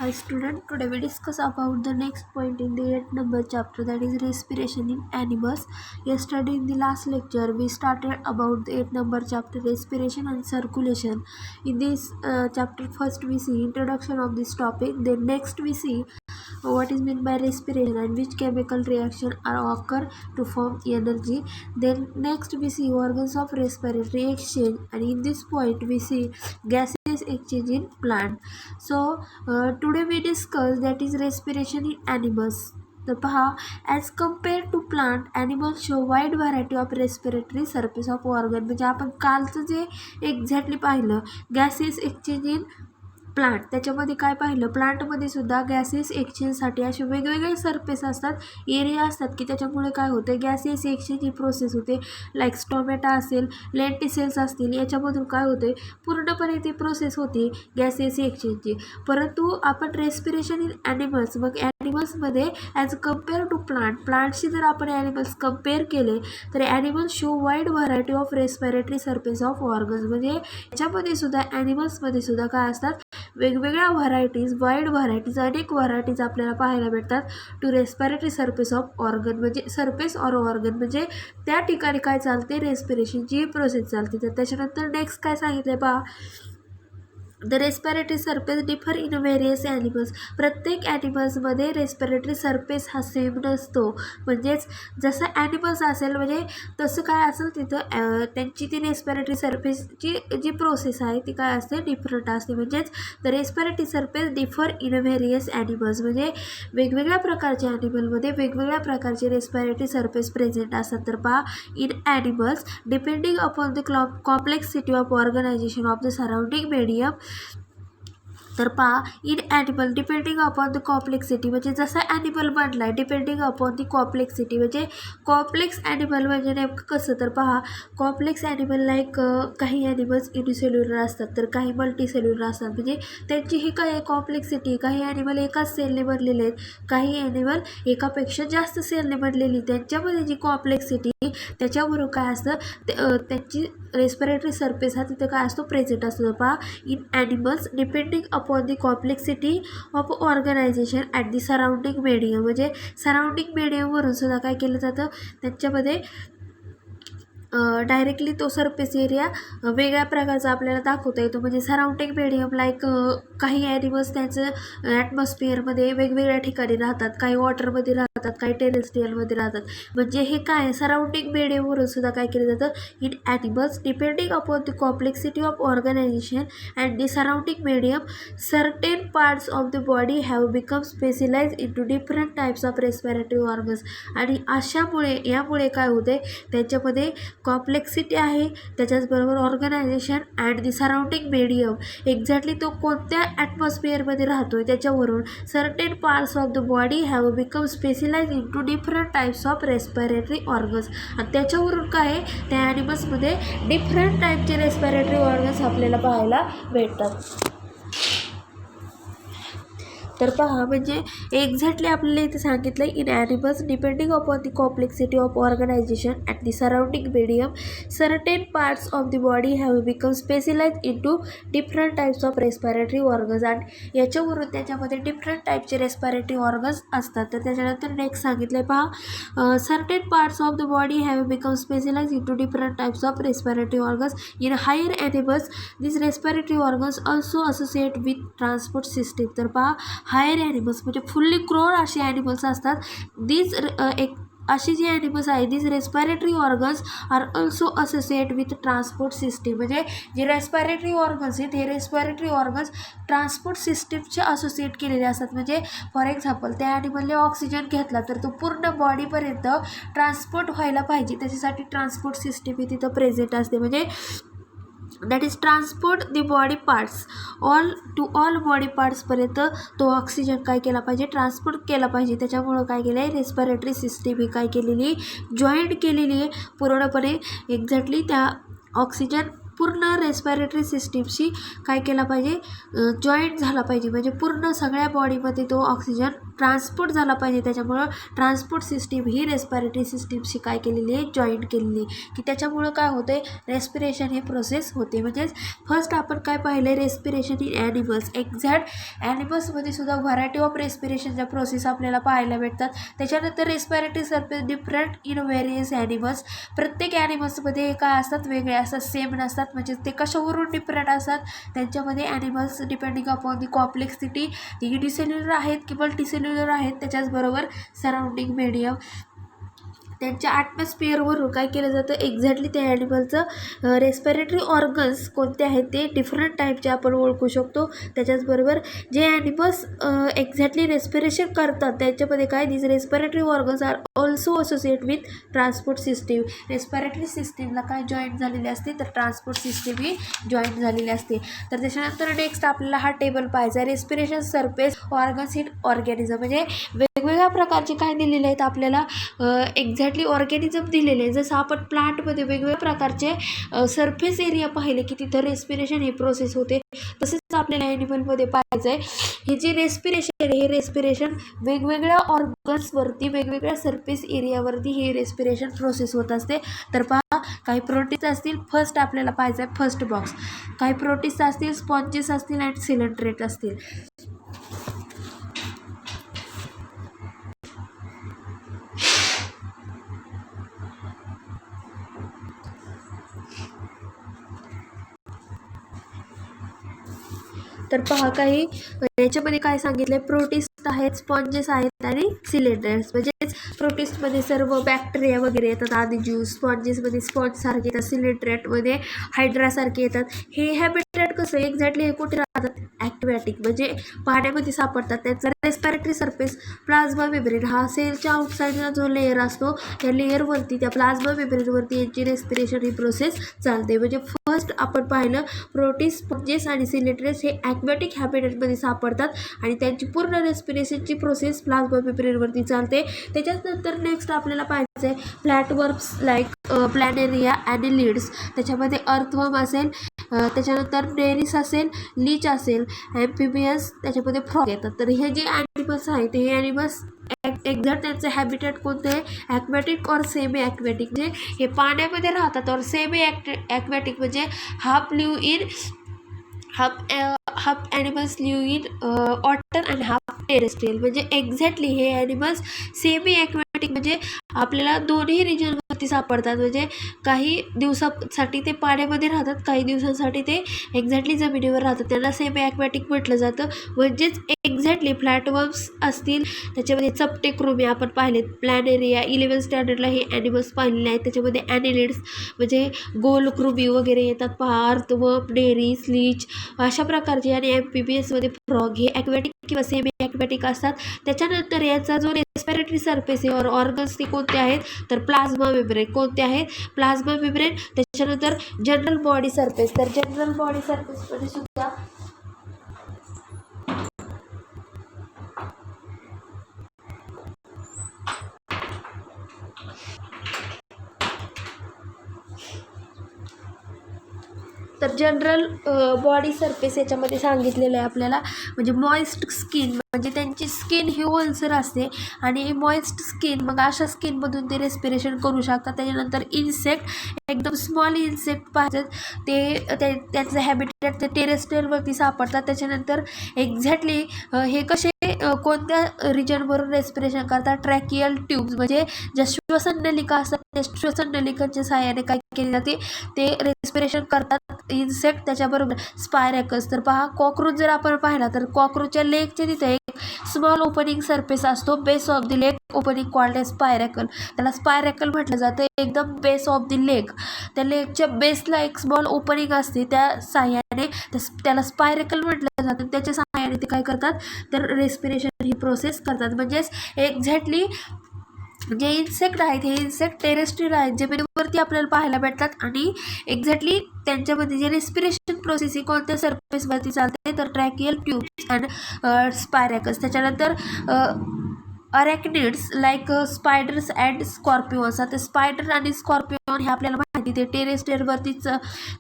Hi student, today we discuss about the next point in the 8th number chapter, that is respiration in animals. Yesterday in the last lecture we started about the 8th number chapter, respiration and circulation. In this chapter first we see introduction of this topic, then next we see what is meant by respiration and which chemical reaction are occur to form energy. Then next we see organs of respiratory exchange, and in this point we see gases exchange in plant. So today we discuss that is respiration in animals. तर पहा, as compare to plant animals show wide variety of respiratory surface of organ. म्हणजे आपण कालचं जे exactly पाहिलं gases exchange in plant, त्याच्यामध्ये काय पाहिलं, प्लांटमध्ये सुद्धा गॅसेस एक्सचेंजसाठी असे वेगवेगळे सरफेस असतात, एरिया असतात की त्याच्यामुळे काय होते, गॅसेस एक्सचेंज ही प्रोसेस होते. लाईक स्टोमॅटा असेल, लेंटिसेल्स असतील, याच्यामधून काय होते, पूर्णपणे ती प्रोसेस होती गॅसेस एक्सचेंजची. परंतु आपण रेस्पिरेशन इन ॲनिमल्स, मग ॲनिमल्समध्ये ॲज कम्पेअर टू प्लांटशी जर आपण ॲनिमल्स कम्पेअर केले तर animals show wide variety of respiratory surface of organs. म्हणजे याच्यामध्ये सुद्धा ॲनिमल्समध्ये सुद्धा काय असतात, वेगवेगळ्या व्हरायटीज, वाईड व्हरायटीज, अनेक व्हरायटीज आपल्याला पाहायला भेटतात to respiratory surface of organ. म्हणजे सरफेस ऑर ऑर्गन म्हणजे त्या ठिकाणी काय चालते, रेस्पिरेशनची प्रोसेस चालते. तर त्याच्यानंतर नेक्स्ट काय सांगितलं पहा, the respiratory surface differ in various animals. प्रत्येक ॲनिमल्समध्ये रेस्पिरेटरी सरफेस हा सेम नसतो. म्हणजेच जसं ॲनिमल्स असेल म्हणजे तसं काय असेल तिथं त्यांची ती रेस्पिरेटरी सरफेसची जी प्रोसेस आहे ती काय असते, डिफरंट असते. म्हणजेच the respiratory surface differ in various animals. म्हणजे वेगवेगळ्या प्रकारच्या ॲनिमलमध्ये वेगवेगळ्या प्रकारचे रेस्पिरेटरी सरफेस प्रेझेंट असतात. तर पहा, in animals depending upon the complexity of organisation of the surrounding medium. तर पहा, in animal depending upon the complexity, म्हणजे जसा ॲनिमल बनला आहे डिपेंडिंग अपॉन दी कॉम्प्लेक्सिटी. म्हणजे कॉम्प्लेक्स ॲनिमल म्हणजे नेमकं कसं, तर पहा, कॉम्प्लेक्स ॲनिमल लाईक काही ॲनिमल्स युनिसेल्युलर असतात तर काही मल्टीसेल्युलर असतात. म्हणजे त्यांची ही काय आहे, कॉम्प्लेक्सिटी. काही ॲनिमल एकाच सेलने बनलेले आहेत, काही ॲनिमल एकापेक्षा जास्त सेलने बनलेली. त्यांच्यामध्ये जी कॉम्प्लेक्सिटी त्याच्यावरून काय असतं, त्यांची रेस्पिरेटरी सरफेस हा तिथं काय असतो, प्रेझेंट असतो. पहा, in animals depending upon the complexity of organisation at the surrounding medium. म्हणजे सराउंडिंग मीडियमवरून सुद्धा काय केलं जातं, त्यांच्यामध्ये डायरेक्टली तो सरफेस एरिया वेगळ्या प्रकारचा आपल्याला दाखवता येतो. म्हणजे सराउंडिंग मीडियम लाईक काही ॲनिमल्स त्यांचं ॲटमॉस्फिअरमध्ये वेगवेगळ्या ठिकाणी राहतात, काही वॉटरमध्ये राहतात, काही टेरेस्ट्रियलमध्ये राहतात. म्हणजे हे काय, सराउंडिंग मीडियमवरून सुद्धा काय केलं जातं, in animals depending upon the complexity of organisation and the surrounding medium certain parts of the body have become specialise into different types of respiratory organs. आणि यामुळे काय होते, त्यांच्यामध्ये कॉम्प्लेक्सिटी आहे, त्याच्याचबरोबर organisation and the surrounding medium, exactly तो कोणत्या ॲटमॉस्फिअरमध्ये राहतो आहे त्याच्यावरून certain parts of the body have become specialise into different types of respiratory organs. आणि त्याच्यावरून काय आहे, त्या ॲनिमल्समध्ये डिफरंट टाईपचे रेस्पिरेटरी ऑर्गन्स आपल्याला पाहायला भेटतात. तर पहा, म्हणजे एक्झॅक्टली आपल्याला इथे सांगितलं, in animals depending upon the complexity of organisation at the surrounding medium certain parts of the body have become specialise into different types of respiratory organs. आणि याच्यावरून त्याच्यामध्ये डिफरंट टाईपचे रेस्पिरेटरी ऑर्गन्स असतात. तर त्याच्यानंतर नेक्स्ट सांगितलं आहे पहा, certain parts of the body have become specialise into different types of respiratory organs. In higher animals this respiratory organs also associate with transport system. तर पहा, हायर ॲनिमल्स म्हणजे fully grown असे animals असतात. अशी जी animals आहे, this respiratory organs are also associate with transport system. म्हणजे जे रेस्पिरेटरी ऑर्गन्स आहेत हे रेस्पिरेटरी ऑर्गन्स ट्रान्सपोर्ट सिस्टीमचे असोसिएट केलेले असतात. म्हणजे फॉर एक्झाम्पल त्या ॲनिमलने ऑक्सिजन घेतला तर तो पूर्ण बॉडीपर्यंत ट्रान्सपोर्ट व्हायला पाहिजे, त्याच्यासाठी ट्रान्सपोर्ट सिस्टीम ही तिथं प्रेझेंट असते. म्हणजे that is transport the body parts all body पार्ट्सपर्यंत तो ऑक्सिजन काय केला पाहिजे, ट्रान्सपोर्ट केला पाहिजे. त्याच्यामुळं काय केलं आहे, रेस्पिरेटरी सिस्टीम ही काय केलेली, जॉईंट केलेली आहे पूर्णपणे. एक्झॅक्टली त्या ऑक्सिजन पूर्ण रेस्पिरेटरी सिस्टीमशी काय केला पाहिजे, जॉईंट झाला पाहिजे. म्हणजे पूर्ण सगळ्या बॉडीमध्ये तो ऑक्सिजन ट्रान्सपोर्ट झाला पाहिजे. त्याच्यामुळं ट्रान्सपोर्ट सिस्टीम ही रेस्पिरेटरी सिस्टीमशी काय केलेली आहे, जॉईंट केलेली, की त्याच्यामुळं काय होते, रेस्पिरेशन हे प्रोसेस होते. म्हणजेच फर्स्ट आपण काय पाहिलं, रेस्पिरेशन इन ॲनिमल्स. एक्झॅक्ट ॲनिमल्समध्ये सुद्धा व्हरायटी ऑफ रेस्पिरेशनच्या प्रोसेस आपल्याला पाहायला भेटतात. त्याच्यानंतर respiratory surface different in various animals. प्रत्येक ॲनिमल्समध्ये काय असतात, वेगळे असतात, सेम नसतात. म्हणजे ते कशावरून डिफरंट असतात, त्यांच्यामध्ये animals depending upon the complexity, unicellular आहेत की मल्टीसेल्युलर आहेत, त्याच्याचबरोबर सराउंडिंग मीडियम, त्यांच्या ॲटमॉस्फिअरवरून काय केलं जातं, एक्झॅक्टली त्या ॲनिमलचं रेस्पिरेटरी ऑर्गन्स कोणते आहेत ते डिफरंट टाईपचे आपण ओळखू शकतो. त्याच्याचबरोबर जे ॲनिमल्स एक्झॅक्टली रेस्पिरेशन करतात त्याच्यामध्ये काय, this respiratory organs are also associate with transport system. Respiratory सिस्टीमला काय जॉईंट झालेली असते, तर ट्रान्सपोर्ट सिस्टीम ही जॉईंट झालेली असते. तर त्याच्यानंतर नेक्स्ट आपल्याला हा टेबल पाहायचा, respiration surface organs in organism. म्हणजे वेगवेगळ्या प्रकारचे काय दिलेले आहेत आपल्याला, एक्झॅक्टली ऑर्गॅनिझम दिलेले आहे. जसं आपण प्लांटमध्ये वेगवेगळ्या प्रकारचे सरफेस एरिया पाहिले की तिथं रेस्पिरेशन ही प्रोसेस होते, तसेच आपल्याला ॲनिमलमध्ये पाहायचं आहे. हे जे रेस्पिरेशन आहे, हे रेस्पिरेशन वेगवेगळ्या ऑर्गन्सवरती, वेगवेगळ्या सरफेस एरियावरती हे रेस्पिरेशन प्रोसेस होत असते. तर पहा, काही प्रोटीन्स असतील, फर्स्ट आपल्याला पाहायचं आहे फर्स्ट बॉक्स, काही प्रोटीन्स असतील, स्पॉन्जेस असतील अँड सिलेंट्रेट असतील. तर पहा, काही याच्यामध्ये काय सांगितलं आहे, प्रोटिस्ट आहेत, स्पॉन्जेस आहेत आणि सिलेंडर्स. म्हणजेच प्रोटिस्टमध्ये सर्व बॅक्टेरिया वगैरे येतात, आधी ज्यूस, स्पॉन्जेसमध्ये स्पॉन्जसारखे येतात, सिलेंट्रेटमध्ये हायड्रासारखे येतात. हे हॅबिटॅट कसं एक्झॅक्टली हे कुठे राहतात, ॲक्वॅटिक म्हणजे पाण्यामध्ये सापडतात. त्यांचा रेस्पिरेटरी सरफेस प्लाझ्मा मेम्ब्रेन, हा सेलच्या आउटसाईडला जो लेअर असतो त्या लेअरवरती, त्या प्लाझ्मा मेम्ब्रेनवरती यांची रेस्पिरेशन ही प्रोसेस चालते. म्हणजे फर्स्ट आपण पाहिलं, प्रोटिस्ट, स्पॉन्जेस आणि सिलेंट्रेट्स हे ॲक्वॅटिक हॅबिटॅटमध्ये सापडतात आणि त्यांची पूर्ण रेस्पिरेशनची प्रोसेस प्लाझ्मा मेम्ब्रेनवरती चालते. त्याच्यानंतर नेक्स्ट आपल्याला पाहायचं आहे फ्लॅटवर्म्स लाईक प्लॅनेरिया ॲनिलिड्स. त्याच्यामध्ये अर्थवर्म असेल, त्याच्यानंतर नेरिस असेल, लीच असेल, ॲम्फिबियन्स, त्याच्यामध्ये फ्रॉग येतात. तर हे जे ॲनिमल्स आहेत हे ॲनिमल्स एक्झॅक्ट त्यांचं हॅबिटॅट कोणतं आहे, ॲक्वॅटिक और सेमी ॲक्वॅटिक. म्हणजे हे पाण्यामध्ये राहतात, और सेमी ॲक्वॅटिक म्हणजे half live in half animals live in water and half terrestrial. म्हणजे एक्झॅक्टली हे ॲनिमल्स सेमी ॲक्वॅटिक म्हणजे आपल्याला दोन्ही रिजनवरती सापडतात. म्हणजे काही दिवसासाठी ते पाण्यामध्ये राहतात, काही दिवसांसाठी ते एक्झॅक्टली जमिनीवर राहतात, त्यांना सेमी ॲक्वॅटिक म्हटलं जातं. म्हणजेच एक्झॅक्टली फ्लॅटवर्म्स असतील, त्याच्यामध्ये चपटे कृमी आपण पाहिलेत, प्लॅनेरिया 11th स्टँडर्डला हे ॲनिमल्स पाहिलेले आहेत. त्याच्यामध्ये ॲनिलिड्स म्हणजे गोल कृमी वगैरे येतात, पहा, अर्थवर्म, नेरिस, लीच अशा प्रकारचे. आणि ॲम्फिबियन्समध्ये फ्रॉग हे ॲक्वॅटिक किंवा सेमी ॲक्वॅटिक असतात. त्याच्यानंतर याचा जो रेस्पिरेटरी सरफेस आहे ऑर्गन्स ते कोणते आहेत, तर प्लाझ्मा मेम्ब्रेन. कोणते आहेत, प्लाझ्मा मेम्ब्रेन. त्याच्यानंतर जनरल बॉडी सरफेस. तर जनरल बॉडी सरफेसमध्ये सुद्धा तर जनरल बॉडी सरफेस याच्यामध्ये सांगितलेलं आहे आपल्याला. म्हणजे मॉइस्ट स्किन, म्हणजे त्यांची स्किन ही ओलसर असते आणि मॉइस्ट स्किन, मग अशा स्किनमधून ते रेस्पिरेशन करू शकतात. त्याच्यानंतर इन्सेक्ट, एकदम स्मॉल इन्सेक्ट पाहिजेत, ते त्यांचं हॅबिटॅट ते टेरेस्ट्रियलवरती सापडतात. त्याच्यानंतर एक्झॅक्टली हे कसे कोणत्या रिजनवरून रेस्पिरेशन करतात, ट्रॅकियल ट्यूब्स म्हणजे ज्या श्वसन नलिका असतात त्या श्वसन नलिकांच्या सहाय्याने काय केले जाते, ते रेस्पिरेशन करतात इन्सेक्ट. त्याच्याबरोबर स्पायरॅकल्स. तर पहा, कॉकरोच जर आपण पाहिला तर कॉकरोचच्या लेगच्या तिथे एक स्मॉल ओपनिंग सरफेस असतो, base of the leg opening called a spiracle. त्याला स्पायरॅकल म्हटलं जातं. एकदम बेस ऑफ द लेग, त्या लेगच्या बेसला एक स्मॉल ओपनिंग असते, त्या सहाय्याने त्याला स्पायरॅकल म्हटलं जातं. त्याच्या सहाय्याने ते काय करतात, तर रेस्पिरेशन ही प्रोसेस करतात. म्हणजेच एक्झॅक्टली जे इन्सेक्ट आहेत हे इन्सेक्ट टेरेस्ट्रियल आहेत, जमिनीवरती आपल्याला पाहायला भेटतात आणि एक्झॅक्टली त्यांच्यामध्ये जे रेस्पिरेशन प्रोसेस ही कोणत्या सरफेसवरती चालते, तर ट्रॅकियल ट्यूब्स अँड स्पायरॅकल्स. त्याच्यानंतर arachnids like spiders and scorpions. आता स्पायडर आणि स्कॉर्पिओन हे आपल्याला माहिती, ते टेरेस्ट्रियलवरतीच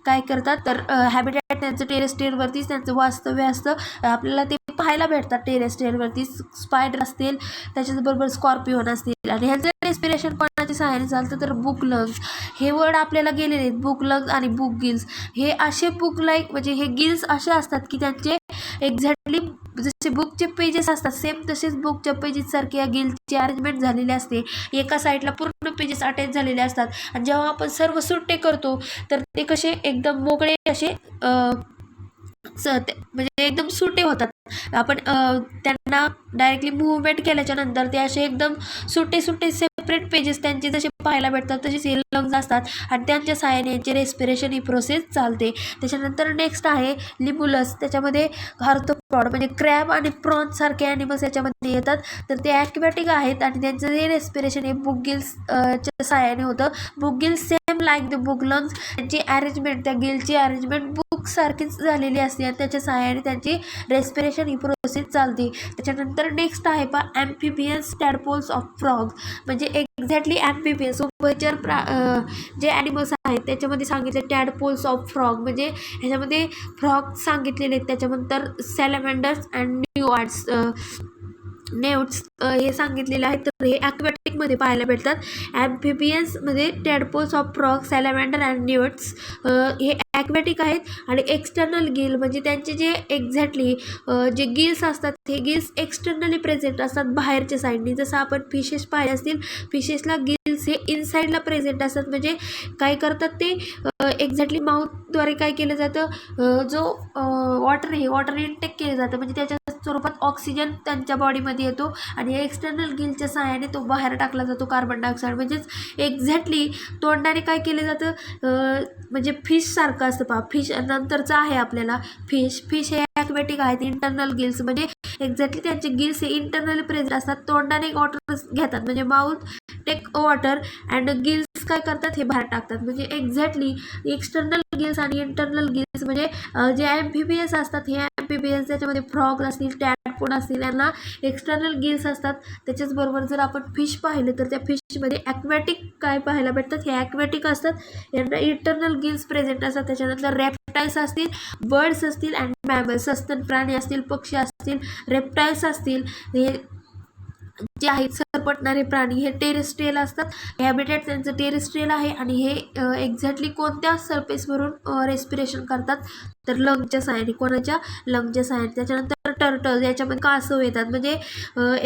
काय करतात, तर हॅबिटॅट त्यांचं टेरेस्ट्रियलवरतीच त्यांचं वास्तव्य असतं. आपल्याला ते पाहायला भेटतात टेरेस्ट्रियलवरती. स्पायडर असतील, त्याच्याबरोबर स्कॉर्पिओन असतील. आणि ह्यांचं रेस्पिरेशन कोणाच्या सहाय्याने चालतं तर बुक लंग्स. हे वर्ड आपल्याला गेलेले आहेत, बुक लंग्स आणि बुक गिल्स. हे असे बुक लाईक म्हणजे हे गिल्स असे असतात की त्यांचे एक्झॅक्टली जसे बुकचे पेजेस असतात सेम तसेच बुकच्या पेजेस सारखे या गिल्सची अरेंजमेंट झालेली असते. एका साईडला पूर्ण पेजेस अटॅच झालेले असतात आणि जेव्हा आपण सर्व सुट्टे करतो तर ते कसे एकदम मोकळे असे म्हणजे एकदम सुटे होतात. आपण त्यांना डायरेक्टली मूवमेंट केल्याच्या नंतर ते असे एकदम सुटे सेपरेट पेजेस त्यांचे जसे पाहायला भेटतात तसेच हे लंग्स असतात आणि त्यांच्या सहाय्याने यांचे रेस्पिरेशन ही प्रोसेस चालते. त्याच्यानंतर नेक्स्ट आहे लिम्युलस. त्याच्यामध्ये आर्थ्रोपॉड म्हणजे क्रॅब आणि प्रॉन्स सारखे ॲनिमल्स याच्यामध्ये येतात. तर ते ॲक्वॅटिक आहेत आणि त्यांचं हे रेस्पिरेशन हे बुकगिल्स च्या सहाय्याने होतं. Book gills same like the book lungs. त्यांची अरेंजमेंट त्या गिलची अरेंजमेंट बुक सारखीच झालेली असते आणि त्याच्या सहाय्याने त्यांची रेस्पिरेशन ही प्रोसेस चालते. त्याच्यानंतर नेक्स्ट आहे ॲम्फिबियन्स टॅडपोल्स ऑफ फ्रॉग. म्हणजे एक्झॅक्टली ॲम्फिबियन्स उभयचर जे ॲनिमल्स आहेत त्याच्यामध्ये सांगितले टॅडपोल्स ऑफ फ्रॉग म्हणजे ह्याच्यामध्ये फ्रॉग सांगितलेले आहेत. त्याच्यानंतर सॅलॅमेंडर्स अँड नेव्ट्स हे सांगितलेले आहेत. तर हे ॲक्वॅटिकमध्ये पाहायला भेटतात. ॲम्फिबियन्समध्ये टॅडपोल्स ऑफ फ्रॉग, सॅलॅमेंडर अँड नेव्ट्स हे ॲक्वॅटिक आहेत. आणि एक्सटर्नल गिल म्हणजे त्यांचे जे एक्झॅक्टली जे गिल्स असतात हे गिल्स एक्सटर्नली प्रेझेंट असतात बाहेरच्या साईडनी. जसं आपण फिशेस पाहिले असतील, फिशेसला गिल्स हे इनसाईडला प्रेझेंट असतात. म्हणजे काय करतात ते एक्झॅक्टली माउथद्वारे काय केलं जातं, जो वॉटर हे वॉटर इनटेक केलं जातं म्हणजे त्याच्या स्वरूपात ऑक्सिजन त्यांच्या बॉडीमध्ये येतो आणि एक्सटर्नल गिलच्या सहाय्याने तो बाहेर टाकला जातो कार्बन डायऑक्साईड. म्हणजेच एक्झॅक्टली तोंडाने काय केलं जातं म्हणजे फिशसारखं असतं पहा. फिश नंतरचं आहे आपल्याला फिश हे ॲक्वॅटिक आहेत. इंटरनल गिल्स म्हणजे एक्झॅक्टली त्यांचे गिल्स हे इंटरनली प्रेझेंट असतात. तोंडाने वॉटर घेतात म्हणजे mouth take water and gills काय करतात हे बाहेर टाकतात. म्हणजे एक्झॅक्टली एक्सटर्नल गिल्स आणि इंटरनल गिल्स म्हणजे जे ॲम्फिबियन्स असतात हे ॲम्फिबियन्स त्याच्यामध्ये फ्रॉग असतील, टॅडपोड असतील यांना एक्सटर्नल गिल्स असतात. त्याच्याचबरोबर जर आपण फिश पाहिलं तर त्या फिशमध्ये ॲक्वॅटिक काय पाहायला भेटतात, हे ॲक्वॅटिक असतात, यांना इंटरनल गिल्स प्रेझेंट असतात. त्याच्यानंतर रेप्टाईल्स असतील, बर्ड्स असतील अँड मॅमल्स, सस्तन प्राणी असतील, पक्षी असतील, रेप्टाईल्स असतील, हे जे आहेत सरपटणारे प्राणी हे टेरेस्ट्रियल असतात. हॅबिटेट त्यांचं टेरेस्ट्रियल आहे आणि हे एक्झॅक्टली कोणत्या सरफेसवरून रेस्पिरेशन करतात तर लंगच्या सहाय्याने. कोणाच्या? लंगच्या सहाय्याने. त्याच्यानंतर टर्टल याच्यामध्ये कासव येतात. म्हणजे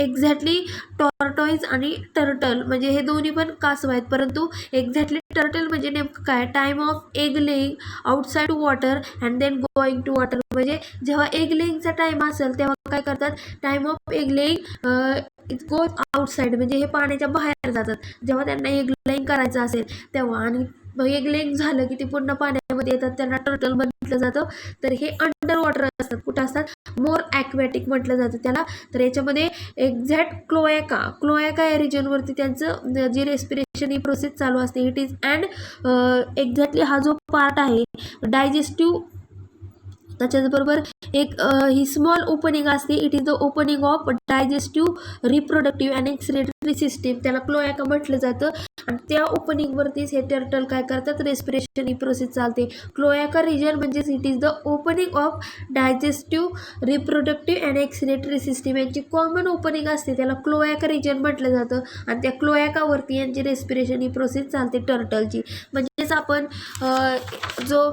एक्झॅक्टली टॉर्टॉईज आणि टर्टल म्हणजे हे दोन्ही पण कासव आहेत. परंतु एक्झॅक्टली टर्टल म्हणजे नेमकं काय, time of egg laying outside water and then going to water. म्हणजे जेव्हा एग लेईंगचा टाईम असेल तेव्हा काय करतात, time of egg laying it goes outside म्हणजे हे पाण्याच्या बाहेर जातात जेव्हा त्यांना एग लेईंग करायचं असेल तेव्हा. आणि एग लेईंग झालं की ते पुन्हा पाण्यामध्ये येतात, त्यांना टर्टल म्हटलं जातं. तर हे अंडर वॉटर असतात. कुठं असतात? मोर ॲक्वॅटिक म्हटलं जातं त्याला. तर याच्यामध्ये एक्झॅक्ट क्लोएका या रिजनवरती त्यांचं जे रेस्पिरेशन ही प्रोसेस चालू असते. इट इज अँड एक्झॅक्टली हा जो पार्ट आहे डायजेस्टिव्ह त्याच्याबरोबर एक ही स्मॉल ओपनिंग असते. It is the opening of digestive reproductive and excretory system, त्याला क्लोएका म्हटलं जातं. आणि त्या ओपनिंगवरतीच हे टर्टल काय करतात, रेस्पिरेशन ही प्रोसेस चालते. क्लोएका रिजन म्हणजेच it is the opening of digestive reproductive and excretory system यांची कॉमन ओपनिंग असते, त्याला क्लोएका रिजन म्हटलं जातं. आणि त्या क्लोएकावरती यांची रेस्पिरेशन ही प्रोसेस चालते टर्टलची. म्हणजेच आपण जो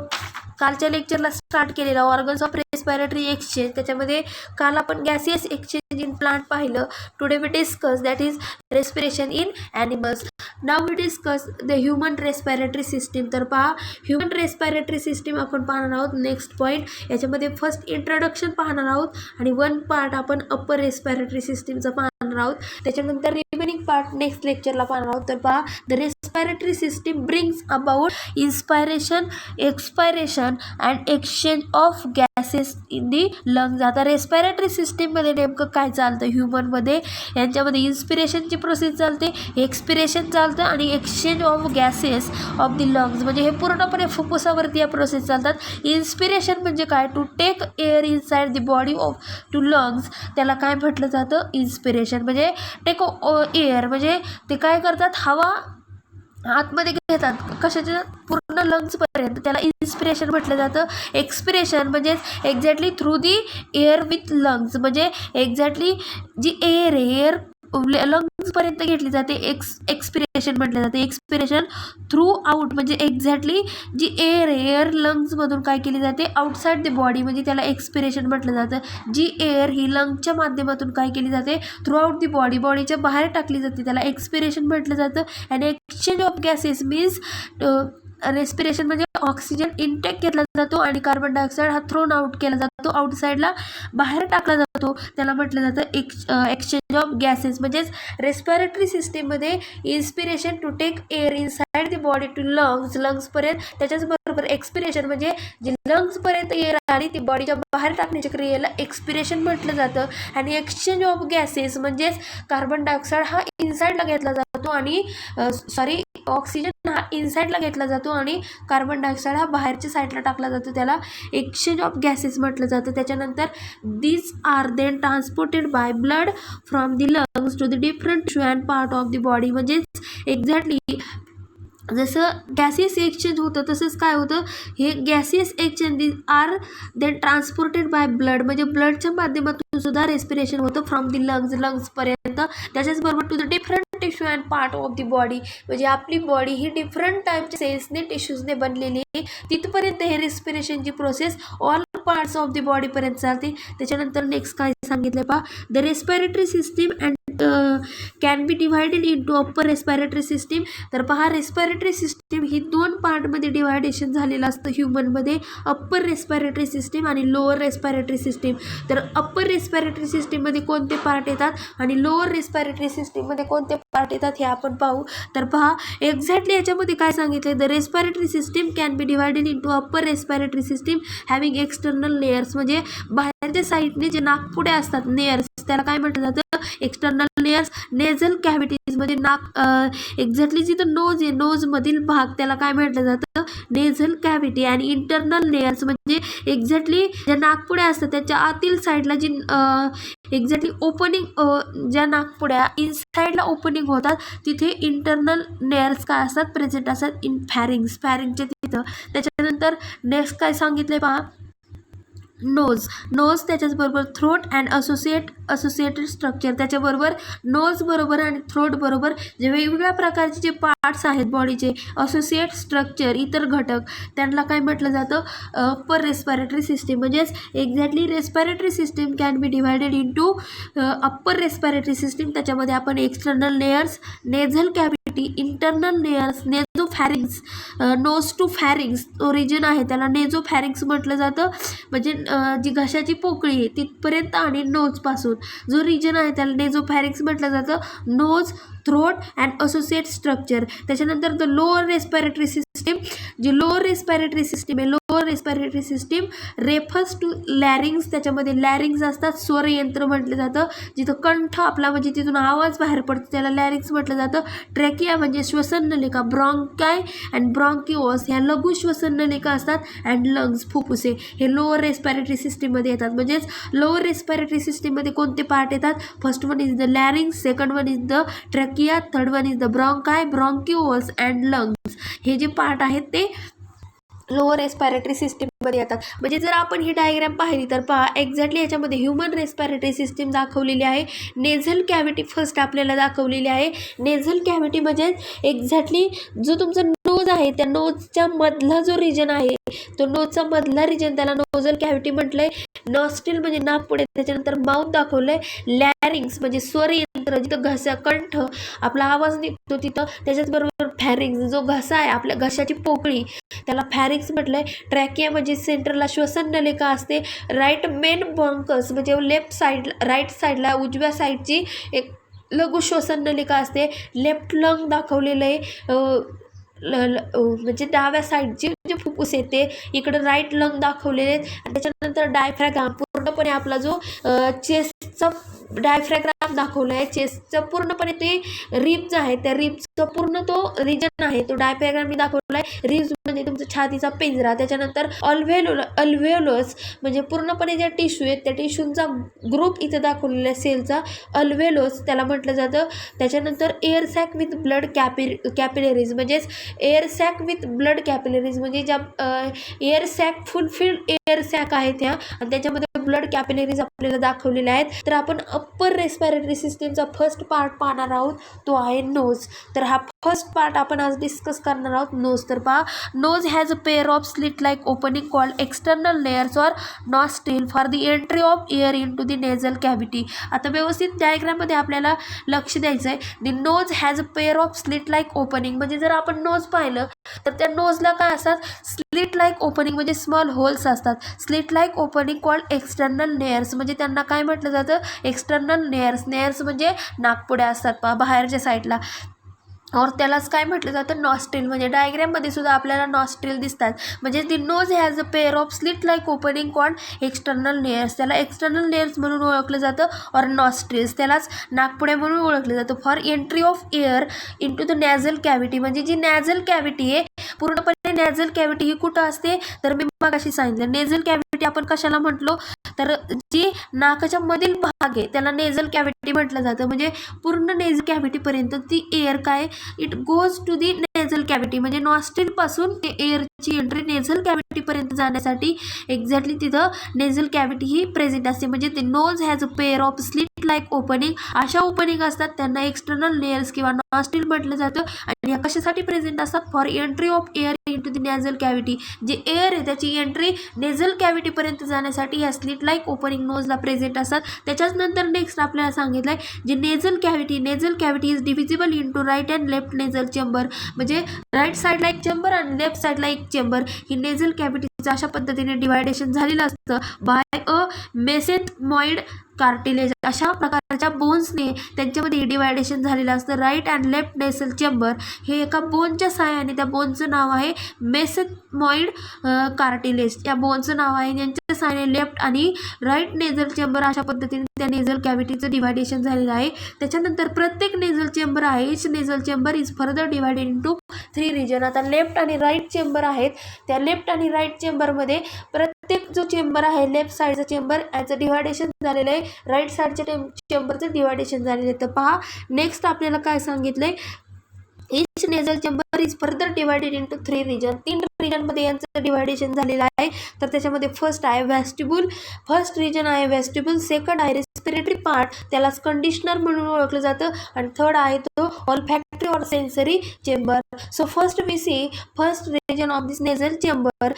कालच्या लेक्चरला स्टार्ट केलेला ऑर्गन्स ऑफ रेस्पिरेटरी एक्सचेंज त्याच्यामध्ये काल आपण गॅसियस एक्सचेंज इन प्लांट पाहिलं. Today we discuss that is respiration in animals. Now we discuss the human respiratory system. तर पहा ह्युमन रेस्पिरेटरी सिस्टीम आपण पाहणार आहोत. नेक्स्ट पॉईंट याच्यामध्ये फर्स्ट इंट्रोडक्शन पाहणार आहोत आणि वन पार्ट आपण अप्पर रेस्पिरेटरी सिस्टीमचं पाहणार आहोत. त्याच्यानंतर रिमेनिंग पार्ट नेक्स्ट लेक्चरला पाहणार आहोत. तर पहा the respiratory system brings about inspiration, expiration and exchange of gases in the lungs. आता रेस्पिरेटरी सिस्टीममध्ये नेमकं काय चालतं ह्युमनमध्ये, यांच्यामध्ये इन्स्पिरेशनची प्रोसेस चालते, एक्सपिरेशन चालतं आणि exchange of gases of the lungs म्हणजे हे पूर्णपणे फुफ्फुसावरती या प्रोसेस चालतात. इन्स्पिरेशन म्हणजे काय, to take air inside the body of to lungs, त्याला काय म्हटलं जातं, इन्स्पिरेशन. म्हणजे टेक एअर म्हणजे ते काय करतात, हवा आतमध्ये घेतात कशाच्या पूर्ण लंग्सपर्यंत, त्याला इन्स्पिरेशन म्हटलं जातं. एक्सपिरेशन म्हणजेच exactly through the air with lungs, म्हणजे एक्झॅक्टली जी एअर एअर लंग्सपर्यंत घेतली जाते, एक्सपिरेशन म्हटलं जाते. एक्सपिरेशन थ्रू आउट म्हणजे एक्झॅक्टली जी एअर लंग्समधून काय केली जाते, आउटसाईड द बॉडी, म्हणजे त्याला एक्सपिरेशन म्हटलं जातं. जी एअर ही लंगच्या माध्यमातून काय केली जाते, थ्रू आउट दी बॉडी, बॉडीच्या बाहेर टाकली जाते, त्याला एक्सपिरेशन म्हटलं जातं. आणि exchange of gases means respiration म्हणजे ऑक्सिजन इनटेक घेतला जातो आणि कार्बन डायऑक्साईड हा थ्रोन आउट केला जातो, आउटसाईडला बाहेर टाकला जातो, त्याला म्हटलं जातं एक्सचेंज ऑफ गॅसेस. म्हणजेच रेस्पिरेटरी सिस्टीममध्ये inspiration to take air inside the body to लंग्सपर्यंत, त्याच्याचबरोबर एक्सपिरेशन म्हणजे जी लंग्सपर्यंत एअर आणि ती बॉडीच्या बाहेर टाकण्याच्या क्रियेला एक्सपिरेशन म्हटलं जातं. आणि एक्सचेंज ऑफ गॅसेस म्हणजेच कार्बन डायऑक्साईड हा इनसाइडला घेतला जातो आणि ऑक्सिजन हा इनसाइडला घेतला जातो आणि कार्बन डायऑक्साईड हा बाहेरच्या साईडला टाकला जातो, त्याला एक्सचेंज ऑफ गॅसेस म्हटलं जातं. त्याच्यानंतर these are then transported by blood from the lungs to the different tissue and part of the body. म्हणजेच एक्झॅक्टली जसं गॅसेस एक्सचेंज होतं तसंच काय होतं, हे gases exchange are then transported by blood, म्हणजे ब्लडच्या माध्यमातून सुद्धा रेस्पिरेशन होतं फ्रॉम दी लंग्सपर्यंत. त्याच्याचबरोबर to the different tissue and part of the body, म्हणजे आपली बॉडी ही डिफरंट टाईपच्या सेल्सने टिश्यूजने बनलेली आहे, तिथपर्यंत हे रेस्पिरेशनची process all parts of the बॉडीपर्यंत चालते. त्याच्यानंतर नेक्स्ट काय सांगितलं पहा, the respiratory system and can be divided into upper respiratory system. तर पहा, रेस्पिरेटरी सिस्टीम ही दोन पार्टमध्ये डिवायडेशन झालेलं असतं ह्युमनमध्ये, अप्पर रेस्पिरेटरी सिस्टीम आणि लोअर रेस्पिरेटरी सिस्टीम. तर अप्पर रेस्पिरेटरी सिस्टीममध्ये कोणते पार्ट येतात आणि लोअर रेस्पिरेटरी सिस्टीममध्ये कोणते पार्ट येतात हे आपण पाहू. तर पहा, एक्झॅक्टली याच्यामध्ये काय सांगितलं, the respiratory system can be divided into upper respiratory system having external layers, म्हणजे बाहेरच्या साईडने जे नाकपुड्या असतात नेअर्स, त्याला काय म्हटलं जातं, एक्सटर्नल लेयर्स. नेझल कॅव्हिटीज म्हणजे नाक एक्झॅक्टली जिथं नोज आहे, नोजमधील भाग, त्याला काय म्हटलं जातं, नेझल कॅव्हिटी. आणि इंटरनल लेयर्स म्हणजे एक्झॅक्टली ज्या नाकपुड्या असतात त्याच्या आतील साईडला जी एक्झॅक्टली ओपनिंग, ज्या नाकपुड्या इनसाईडला ओपनिंग होतात तिथे इंटरनल लेयर्स काय असतात, प्रेझेंट असतात इन फॅरिंगच्या तिथं. त्याच्यानंतर नेक्स्ट काय सांगितलंय पहा, नोज त्याच्याचबरोबर थ्रोट अँड असोसिएटेड स्ट्रक्चर. त्याच्याबरोबर नोज बरोबर आणि थ्रोट बरोबर जे वेगवेगळ्या प्रकारचे जे पार्ट्स आहेत बॉडीचे, असोसिएट स्ट्रक्चर, इतर घटक, त्यांना काय म्हटलं जातं, अप्पर रेस्पिरेटरी सिस्टीम. म्हणजेच exactly respiratory system can be divided into upper respiratory system. त्याच्यामध्ये आपण external layers, nasal cavity, internal layers, nasopharynx, nose to pharynx तो रिजन आहे त्याला नेझोफॅरिंग्स म्हटलं जातं. म्हणजे जी घशाची पोकळी आहे तिथपर्यंत आणि नोजपासून जो रिजन आहे त्याला नेझोफॅरिंग्स म्हटलं जातं. Nose, throat and associate structure. त्याच्यानंतर द लोअर रेस्पिरेटरी सिस्टीम, जी लोअर रेस्पिरेटरी सिस्टीम आहे, lower respiratory system refers to larynx. त्याच्यामध्ये लॅरिंग्स असतात, स्वरयंत्र म्हटलं जातं, जिथं कंठ आपला म्हणजे तिथून आवाज बाहेर पडतो त्याला लॅरिंग्स म्हटलं जातं. ट्रॅकिया म्हणजे श्वसन नलिका, ब्रॉन्काय अँड ब्रॉन्किओस ह्या लघु श्वसन नलिका असतात. अँड लंग्स, फुफ्फुसे, हे लोअर रेस्पिरेटरी सिस्टीममध्ये येतात. म्हणजेच लोअर रेस्पिरेटरी सिस्टीममध्ये कोणते पार्ट येतात, first one is the larynx, second one is the trachea, third one is the bronchi, bronchioles and lungs. हे जे पार्ट आहेत ते लोअर रेस्पिरेटरी सिस्टीममध्ये येतात. म्हणजे जर आपण ही डायग्राम पाहिली तर पहा, एक्झॅक्टली याच्यामध्ये ह्युमन रेस्पिरेटरी सिस्टीम दाखवलेली आहे. नेझल कॅव्हिटी फर्स्ट आपल्याला दाखवलेली आहे. नेझल कॅव्हिटी म्हणजे एक्झॅक्टली जो तुमचा नोज आहे त्या नोजच्या मधला जो रिजन आहे तो नोजचा मधला रिजन त्याला नोझल कॅव्हिटी म्हटलंय. नॉस्ट्रिल म्हणजे नाकपुडे, त्याच्यानंतर माउथ दाखवलंय. लॅरिंग्स म्हणजे स्वरयंत्र, जिथं घसा कंठ आपला आवाज निघतो तिथं. त्याच्याचबरोबर फॅरिंग्स जो घसा आहे आपल्या घशाची पोकळी त्याला फॅरिंग्स म्हटलंय. ट्रॅकिया म्हणजे सेंटरला श्वसन नलिका असते. राईट मेन ब्रॉन्कस म्हणजे लेफ्ट साईड, राईट साईडला उजव्या साईडची एक लघु श्वसन नलिका असते. लेफ्ट लंग दाखवलेलं आहे, म्हणजे डाव्या साईडची जे फुफ्फुस येते इकडं राईट लंग दाखवलेले आहेत. आणि त्याच्यानंतर डायफ्रॅगम, पूर्णपणे आपला जो चेस्टचा डायफ्रॅग्राम दाखवला आहे, चेस्टचं पूर्णपणे ते रिब्स आहे, त्या रिब्सचा पूर्ण तो रिजन आहे तो डायफ्रॅग्राम मी दाखवला आहे. रिब्स म्हणजे तुमचा छातीचा पिंजरा. त्याच्यानंतर अल्व्हेओलस म्हणजे पूर्णपणे ज्या टिश्यू आहेत त्या टिश्यूंचा ग्रुप इथे दाखवलेला आहे सेलचा, अल्व्हेओलस त्याला म्हटलं जातं. त्याच्यानंतर air sac with blood capillaries म्हणजेच air sac with blood capillaries म्हणजे ज्या air sac fulfilled air sac आहेत त्या, आणि त्याच्यामध्ये ब्लड कॅपिलरीज आपल्याला दाखवलेल्या आहेत. तर आपण अप्पर रेस्पिरेटरी सिस्टीमचा फर्स्ट पार्ट पाहणार आहोत, तो आहे नोज. तर हा फर्स्ट पार्ट आपण आज डिस्कस करणार आहोत, नोज. तर पहा, nose has a pair of slit like opening called external layers or nostril for the entry of air into the nasal cavity. आता व्यवस्थित डायग्राममध्ये आपल्याला लक्ष द्यायचं आहे. The nose has a pair of slit like opening म्हणजे जर आपण नोज पाहिलं तर त्या नोजला काय असतात, स्लिट लाईक ओपनिंग म्हणजे स्मॉल होल्स असतात. Slit like opening called external layers म्हणजे त्यांना काय म्हटलं जातं, एक्सटर्नल लेयर्स. लेयर्स म्हणजे नाकपुड्या असतात पहा बाहेरच्या साईडला, और त्यालाच काय म्हटलं जातं, नॉस्ट्रिल. म्हणजे डायग्राममध्ये सुद्धा आपल्याला नॉस्ट्रिल दिसतात. म्हणजे the nose has a pair of slit like opening called external layers. त्याला एक्सटर्नल लेयर्स म्हणून ओळखलं जातं, और नॉस्ट्रिल्स त्यालाच नाकपुड्या म्हणून ओळखलं जातं. For entry of air into the nasal cavity म्हणजे जी नॅझल कॅव्हिटी आहे, पूर्णपणे नॅझल कॅव्हिटी ही कुठं असते, तर मी मगाशी सांगितलं नेझल कॅव्हिटी आपण कशाला म्हटलो, तर जी नाकाच्या मधील भाग आहे त्याला नेझल कॅव्हिटी म्हटलं जातं. म्हणजे पूर्ण नेझल कॅव्हिटीपर्यंत ती एअर काय, it goes to the nasal cavity म्हणजे नॉस्ट्रिलपासून ते एअरची एंट्री नेझल कॅव्हिटीपर्यंत जाण्यासाठी एक्झॅक्टली तिथं नेझल कॅव्हिटी ही प्रेझेंट असते. म्हणजे ते nose has a pair of slit like opening, अशा ओपनिंग असतात त्यांना एक्सटर्नल लेयर्स किंवा नॉस्ट्रिल म्हटलं जातं. आणि या कशासाठी प्रेझेंट असतात, for entry of air into the nasal cavity. जे एअर आहे त्याची एंट्री नेझल कॅव्हिटीपर्यंत जाण्यासाठी ह्या स्लिट लाईक ओपनिंग नोजला प्रेझेंट असतात. त्याच्याच नंतर नेक्स्ट आपल्याला सांगितलं आहे जे nasal cavity is divisible into right and left nasal chamber. म्हणजे राईट साईडला एक चेंबर आणि लेफ्ट साईडला एक चेंबर. ही नेझल कॅव्हिटीचं अशा पद्धतीने डिवायडेशन झालेलं असतं बाय अ मेसेन्थमॉइड कार्टिलेज. अशा प्रकारच्या बोन्सने त्यांच्यामध्ये डिवायडेशन झालेलं असतं. Right and left nasal chamber हे एका बोनच्या सहाय्याने, त्या बोनचं नाव आहे मेसेन्थमॉइड कार्टिलेज. या बोनचं नाव आहे, यांच्या सहाय्याने लेफ्ट आणि राईट नेझल चेंबर अशा पद्धतीने त्या नेझल कॅव्हिटीचं डिवायडेशन झालेलं आहे. त्याच्यानंतर प्रत्येक नेझल चेंबर आहे, each nasal chamber is further divided into 3 region. आता लेफ्ट आणि राईट चेंबर आहेत, त्या लेफ्ट आणि राईट चेंबरमध्ये प्रत्येक जो चेंबर आहे लेफ्ट साईडचा चेंबर याचं डिवायडेशन झालेलं आहे, राईट साईडच्या चेंबरचं डिवायडेशन झालेलं आहे. तर पहा नेक्स्ट आपल्याला काय सांगितलंय, each nasal chamber is further divided into 3 region. 3 रिजनमध्ये यांचं डिवायडेशन झालेलं आहे. तर त्याच्यामध्ये फर्स्ट आहे व्हेस्टिब्यूल, फर्स्ट रिजन आहे व्हेस्टिब्यूल. सेकंड आहे रेस्पिरेटरी पार्ट, त्यालाच कंडिशनर म्हणून ओळखलं जातं. आणि थर्ड आहे तो olfactory or sensory chamber. So first we see first region of this nasal chamber,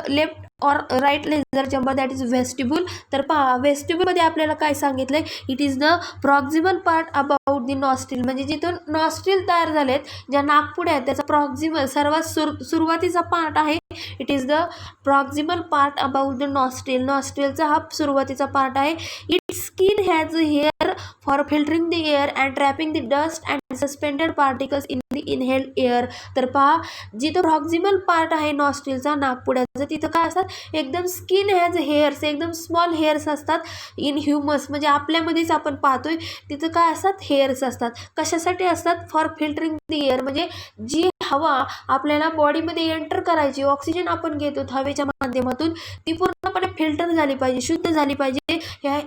left or right nasal chamber that is vestibule. तर पहा व्हेस्टिब्यूलमध्ये आपल्याला काय सांगितलंय, it is the proximal part about the nostril म्हणजे जिथून नॉस्ट्रिल तयार झालेत, ज्या नाकपुड्या आहेत त्याचा प्रॉक्झिमल सर्वात सुरुवातीचा पार्ट आहे. It is the proximal part about the nostril. नॉस्ट्रिलचा हा सुरुवातीचा पार्ट आहे. It skin has hair for filtering the air and trapping the dust and suspended particles in the inhaled air. तर पहा जिथं प्रॉक्झिमल पार्ट आहे नॉस्ट्रिलचा नाकपुड्याचा, तिथं काय असतात, एकदम स्किन हॅज हेअर्स, एकदम स्मॉल हेअर्स असतात. इन ह्युमस म्हणजे आपल्यामध्येच आपण पाहतोय तिथं काय असतात, हेअर्स असतात. कशासाठी असतात, फॉर फिल्टरिंग द एअर म्हणजे जी हवा आपल्याला बॉडीमध्ये एंटर करायची, ऑक्सिजन आपण घेतो हवेच्या माध्यमातून, ती पूर्णपणे फिल्टर झाली पाहिजे, शुद्ध झाली पाहिजे. ह्या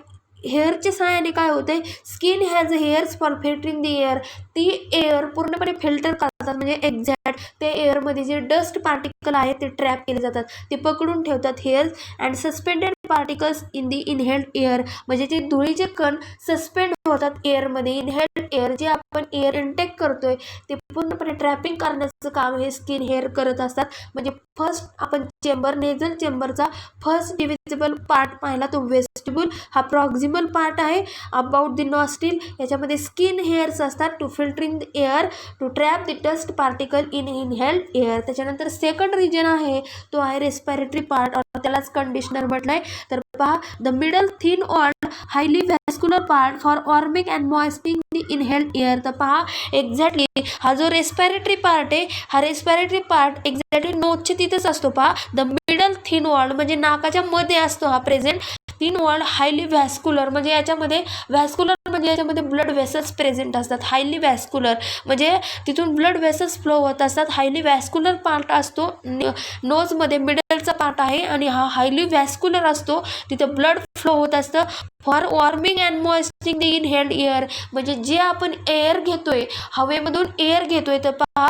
हेअरच्या सहाय्याने काय होतंय, skin has hairs for filtering the air. ती एअर पूर्णपणे फिल्टर करतात म्हणजे एक्झॅक्ट ते एअरमध्ये जे डस्ट पार्टिकल आहेत ते ट्रॅप केले जातात, ते पकडून ठेवतात hairs. And suspended particles in the inhaled air म्हणजे ते धुळीचे कण सस्पेंड होतात एअरमध्ये. इनहेल्ड एअर जे आपण एअर इनटेक करतोय ते पूर्णपणे ट्रॅपिंग करण्याचं काम हे स्किन हेअर करत असतात. म्हणजे फर्स्ट आपण चेंबर नेझल चेंबरचा फर्स्ट डिव्हिजिबल पार्ट पाहिला तो व्हेस्टिब्यूल. हा प्रॉक्झिमल पार्ट आहे अबाउट द नॉस्ट्रिल. याच्यामध्ये स्किन हेअर्स असतात to filtering the air to trap the dust particle in inhaled air. त्याच्यानंतर सेकंड रिजन आहे तो आहे रेस्पिरेटरी पार्ट, त्यालाच कंडिशनर म्हटलंय. तर पहा the middle thin walled highly vascular part for warming and moisting the inhaled air. तर पहा एक्झॅक्टली हा जो रेस्पिरेटरी पार्ट आहे, हा रेस्पिरेटरी पार्ट एक्झॅक्टली नोजच्या तिथंच असतो. पहा द मिडल थिन वॉल्ड म्हणजे नाकाच्या मध्ये असतो हा present. Thin walled highly vascular म्हणजे याच्यामध्ये व्हॅस्क्युलर म्हणजे याच्यामध्ये ब्लड वेसल्स प्रेझेंट असतात. हायली व्हॅस्क्युलर म्हणजे तिथून ब्लड वेसल्स फ्लो होत असतात. हायली व्हॅस्क्युलर पार्ट असतो नोजमध्ये, मिडलचा पार्ट आहे आणि हा हायली व्हॅस्क्युलर असतो, तिथं ब्लड फ्लो होत असतं. For warming and moisting the inhaled air म्हणजे जे आपण एअर घेतोय, हवेमधून एअर घेतोय, तर पहा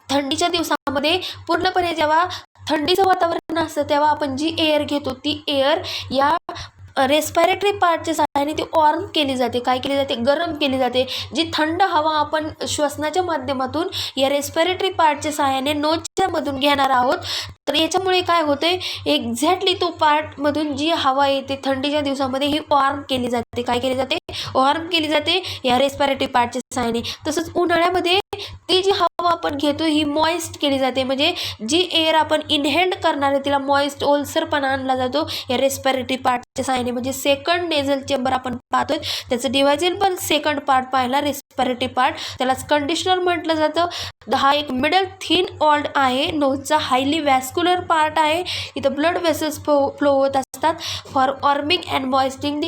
थंडीच्या दिवसामध्ये पूर्णपणे जेव्हा थंडीचं वातावरण असतं तेव्हा आपण जी एअर घेतो ती एअर या रेस्पिरेटरी पार्टच्या सहाय्याने ती वॉर्म केली जाते. काय केली जाते? गरम केली जाते. जी थंड हवा आपण श्वसनाच्या माध्यमातून या रेस्पिरेटरी पार्टच्या सहाय्याने नोजच्या मधून घेणार आहोत, तर याच्यामुळे काय होते, एक्झॅक्टली तो पार्टमधून जी हवा येते थंडीच्या दिवसामध्ये ही वॉर्म केली जाते. काय केली जाते? वॉर्म केली जाते या रेस्पिरेटरी पार्टच्या सहाय्याने. तसंच उन्हाळ्यामध्ये ती जी हवा आपण घेतो ही मॉइस्ट केली जाते. म्हणजे जी एअर आपण इनहेल्ड करणार आहे तिला मॉइस्ट ओलसरपणा आणला जातो या रेस्पिरेटरी पार्टच्या सहाय्याने. म्हणजे सेकंड नेझल चेंबर आपण पाहतोय, त्याचं डिव्हायजेबल सेकंड पार्ट पाहिला रेस्पिरेटरी पार्ट, त्यालाच कंडिशनर म्हटलं जातं. हा एक मिडल थिन वॉल्ड आहे, नोजचा हायली व्हॅस्क्युलर पार्ट आहे, इथं ब्लड वेसल्स फ्लो होत असतात. For warming and moisting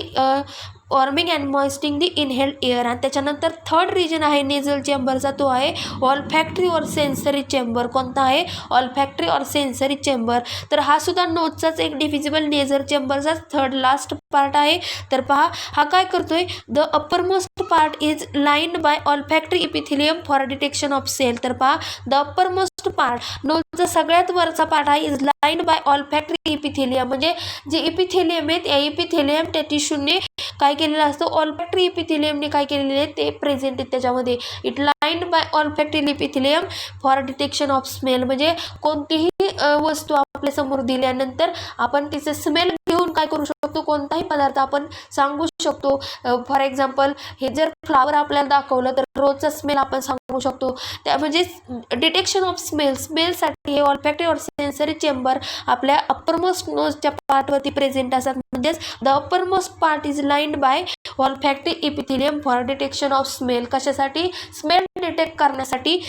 the inhaled air. आणि त्याच्यानंतर थर्ड रिजन आहे नेझल चेंबरचा, तो आहे ऑल्फॅक्टरी और सेन्सरी चेंबर. कोणता आहे? ऑल्फॅक्टरी और सेन्सरी चेंबर. तर हा सुद्धा नोजचाच एक डिव्हिजिबल नेझल चेंबरचा थर्ड लास्ट पार्ट आहे. तर पहा हा काय करतोय, the uppermost part is lined by olfactory epithelium for detection of smell. तर पहा द अप्परमोस्ट पार्ट, नोजचा सगळ्यात वरचा पार्ट आहे, is lined by olfactory epithelium. म्हणजे जे इपिथिलियम आहे त्या इपिथिलियम त्या टिश्यूने काय केलेलं असतं, ऑल्फॅक्टरी इपिथिलियमने काय केलेले आहे ते प्रेझेंट आहेत त्याच्यामध्ये. It lined by olfactory epithelium for detection of smell. म्हणजे कोणतीही वस्तू आपल्या समोर दिल्यानंतर आपण तिचे स्मेल घेऊन काय करू शकतो, कोणताही पदार्थ आपण सांगू शकतो. फॉर एक्झाम्पल हे जर फ्लावर आपल्याला दाखवलं तर रोजचा स्मेल आपण सांगू शकतो. त्या म्हणजे डिटेक्शन ऑफ स्मेलसाठी हे ऑल्फॅक्टरी और सेन्सरी चेंबर आपल्या अप्परमोस्ट नोजच्या पार्टवरती प्रेझेंट असतात. म्हणजेच the uppermost part is lined by olfactory epithelium for detection of smell. कशासाठी? स्मेल डिटेक्ट करण्यासाठी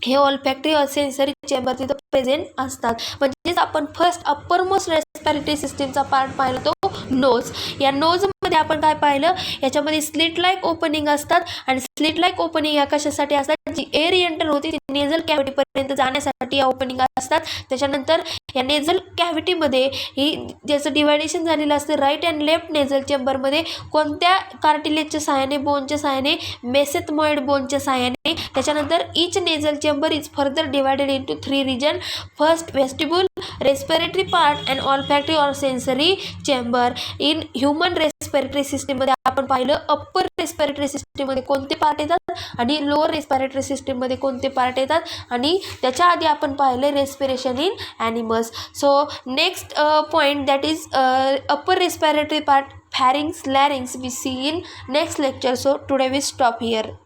हे ऑल्फॅक्टरी और सेन्सरी चेंबर तिथं प्रेझेंट असतात. म्हणजेच आपण फर्स्ट अप्परमोस्ट रेस्पिरेटरी सिस्टीमचा पार्ट पाहिला तो नोज. या नोजमध्ये आपण काय पाहिलं, याच्यामध्ये स्लिट लाईक ओपनिंग असतात आणि स्लिट लाईक ओपनिंग या कशासाठी असतात, जी एअर एंटर होती ती नेझल कॅव्हिटीपर्यंत जाण्यासाठी या ओपनिंग असतात. त्याच्यानंतर या नेझल कॅव्हिटीमध्ये ही ज्याचं डिव्हायडेशन झालेलं असतं राईट अँड लेफ्ट नेझल चेंबरमध्ये कोणत्या कार्टिलेजच्या सहाय्याने, बोनच्या सहाय्याने, मेसेथमॉइड बोनच्या सहाय्याने. त्याच्यानंतर each nasal chamber is further divided into 3 region. First vestibule, respiratory part and olfactory or sensory chamber. In human respiratory सिस्टीममध्ये आपण पाहिलं अप्पर रेस्पिरेटरी सिस्टीममध्ये कोणते पार्ट येतात आणि लोअर रेस्पिरेटरी सिस्टीममध्ये कोणते पार्ट येतात, आणि त्याच्या आधी आपण पाहिलं respiration in animals. So next point that is upper respiratory part, pharynx, larynx we see in next lecture. So today we stop here.